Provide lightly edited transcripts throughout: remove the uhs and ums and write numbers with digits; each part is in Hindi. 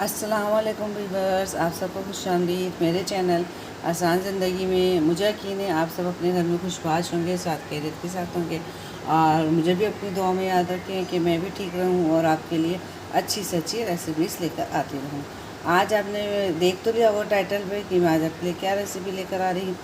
अस्सलाम वालेकुम वीवर्स, आप सबको खुशामदीद मेरे चैनल आसान ज़िंदगी में। मुझे यकीन है आप सब अपने घर में खुशबाश होंगे, साथ खैरियत के साथ होंगे और मुझे भी अपनी दुआ में याद रखें कि मैं भी ठीक रहूं और आपके लिए अच्छी से अच्छी रेसिपीज़ लेकर आती रहूं। आज आपने देख तो लिया वो टाइटल पे कि मैं आज आपके लिए क्या रेसिपी लेकर आ रही हूँ।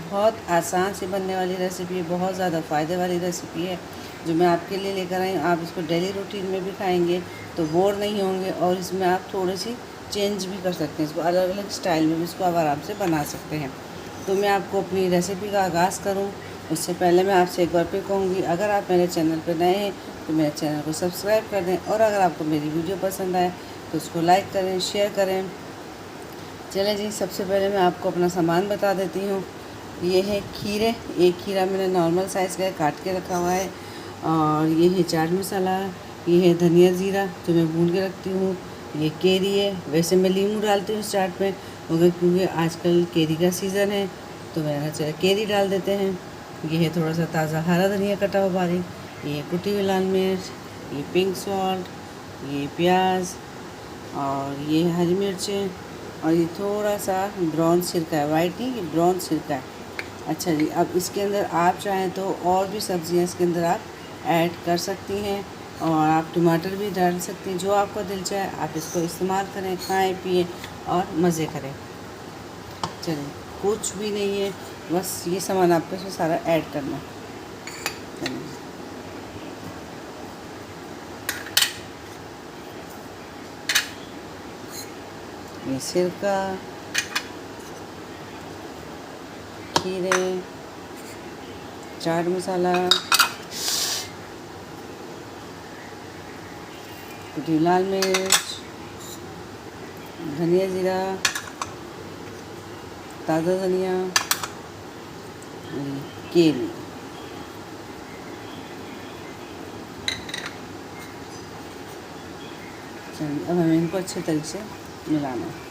बहुत आसान से बनने वाली रेसिपी है, बहुत ज़्यादा फ़ायदे वाली रेसिपी है जो मैं आपके लिए लेकर आई हूँ। आप इसको डेली रूटीन में भी खाएंगे तो बोर नहीं होंगे और इसमें आप थोड़ी सी चेंज भी कर सकते हैं, इसको अलग अलग स्टाइल में भी इसको आप आराम से बना सकते हैं। तो मैं आपको अपनी रेसिपी का आगाज़ करूं उससे पहले मैं आपसे एक बार फिर कहूँगी, अगर आप मेरे चैनल पर नए हैं तो मेरे चैनल को सब्सक्राइब कर दें और अगर आपको मेरी वीडियो पसंद आए तो उसको लाइक करें, शेयर करें। चलें जी, सबसे पहले मैं आपको अपना सामान बता देती हूँ। ये है खीरे, एक खीरा मैंने नॉर्मल साइज़ का काट के रखा हुआ है और ये है चाट मसाला, ये है धनिया ज़ीरा जो मैं भून के रखती हूँ, ये केरी है। वैसे मैं लीमू डालती हूँ इस चाट में मगर क्योंकि आजकल केरी का सीज़न है तो मैंने चला केरी डाल देते हैं। ये है थोड़ा सा ताज़ा हरा धनिया कटा हुआ बारीक, ये कुटी हुई लाल मिर्च, ये पिंक सॉल्ट, ये प्याज और ये हरी मिर्चें और ये थोड़ा सा ब्राउन सिरका है, वाइट नहीं, ये ब्राउन सिरका है। अच्छा जी, अब इसके अंदर आप चाहें तो और भी सब्ज़ियाँ इसके अंदर आप ऐड कर सकती हैं और आप टमाटर भी डाल सकती हैं, जो आपका दिल चाहे आप इसको इस्तेमाल करें, खाएं पिएं और मज़े करें। चलिए, कुछ भी नहीं है, बस ये सामान आपको इसमें सारा ऐड करना है। ये सिरका, खीरे, चाट मसाला, कुटी लाल मिर्च, धनिया ज़ीरा, ताज़ा धनिया, केरी। चलिए, अब हमें इनको अच्छे तरीके से मिलाना है।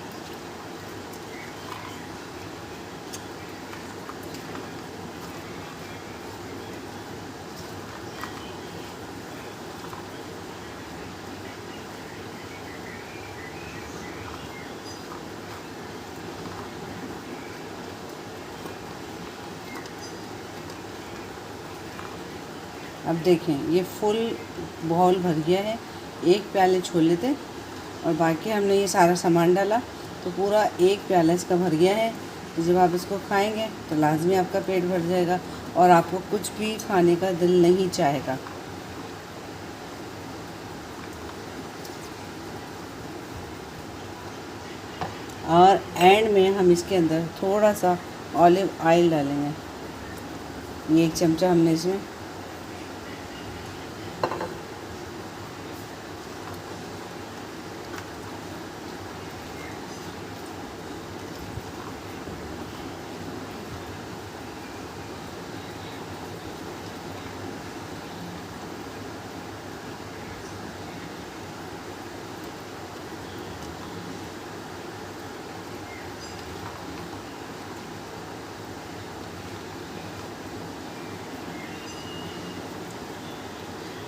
अब देखें ये फुल बाउल भर गया है, एक प्याले छोले थे और बाकी हमने ये सारा सामान डाला तो पूरा एक प्याला इसका भर गया है। तो जब आप इसको खाएंगे तो लाजमी आपका पेट भर जाएगा और आपको कुछ भी खाने का दिल नहीं चाहेगा। और एंड में हम इसके अंदर थोड़ा सा ऑलिव ऑयल डालेंगे, ये 1 चमचा हमने इसमें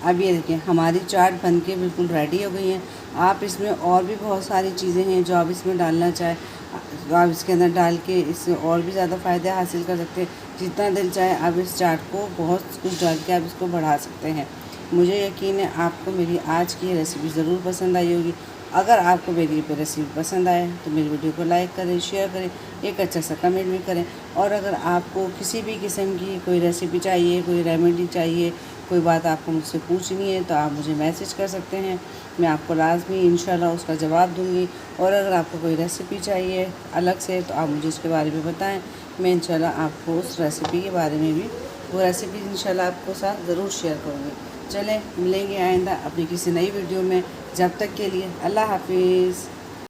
अब ये देखिए हमारी चाट बन के बिल्कुल रेडी हो गई है। आप इसमें और भी बहुत सारी चीज़ें हैं जो आप इसमें डालना चाहें तो आप इसके अंदर डाल के इससे और भी ज़्यादा फ़ायदे हासिल कर सकते हैं। जितना दिल चाहे आप इस चाट को बहुत कुछ डाल के आप इसको बढ़ा सकते हैं। मुझे यकीन है आपको मेरी आज की रेसिपी ज़रूर पसंद आई होगी। अगर आपको मेरी रेसिपी पसंद आए तो मेरी वीडियो को लाइक करें, शेयर करें, एक अच्छा सा कमेंट भी करें। और अगर आपको किसी भी किस्म की कोई रेसिपी चाहिए, कोई रेमेडी चाहिए, कोई बात आपको मुझसे पूछनी है तो आप मुझे मैसेज कर सकते हैं, मैं आपको लाजमी इंशाल्लाह उसका जवाब दूंगी। और अगर आपको कोई रेसिपी चाहिए अलग से तो आप मुझे उसके बारे में बताएं, मैं इंशाल्लाह आपको उस रेसिपी के बारे में भी वो रेसिपी इंशाल्लाह आपको साथ ज़रूर शेयर करूँगी। चलें, मिलेंगे आइंदा अपनी किसी नई वीडियो में। जब तक के लिए अल्लाह हाफिज़।